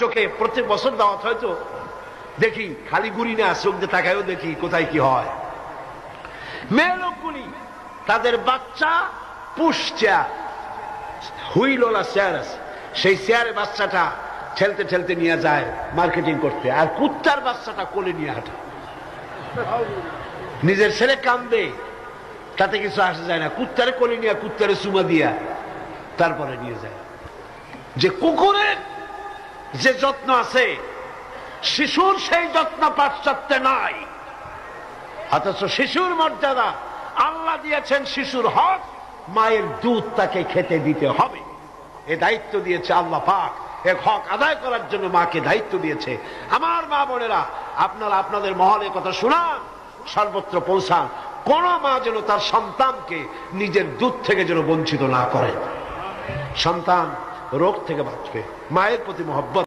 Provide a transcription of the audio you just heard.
চোখে প্রত্যেক বছর দাওয়াত হয়তো দেখি, খালি ঘুরি না, চোখ দিয়ে তাকায়ও দেখি কোথায় কি হয়। মেয়ে লোকগুলি তাদের বাচ্চা পুষচা হুইলওয়ালা চেয়ার আছে, সেই চেয়ারে বাচ্চাটা ঠেলতে ঠেলতে নিয়ে যায় মার্কেটিং করতে, আর কুত্তার বাচ্চাটা কোলে নিয়ে হাঁটে। নিজের ছেলে কান্দে, তাতে কিছু আসে যায় না, কুত্তারে কোলে নিয়ে কুত্তারে চুমা দিয়া তারপরে নিয়ে যায়। যে কুকুরের যে যত্ন আছে, শিশুর সেই যত্ন পাশ্চাত্যে নাই। অথচ শিশুর মর্যাদা আল্লাহ দিয়েছেন, শিশুর হক, মায়ের দুধ তাকে খেতে দিতে হবে। এ দায়িত্ব দিয়েছে আল্লাহ পাক, এক হক আদায় করার জন্য মাকে দায়িত্ব দিয়েছে। আমার মা বোনেরা, আপনারা আপনাদের মহলে কথা শুনান, সর্বত্র পৌঁছান, কোন মা যেন তার সন্তানকে নিজের দুধ থেকে যেন বঞ্চিত না করে। সন্তান রোগ থেকে বাঁচবে, মায়ের প্রতি মহব্বত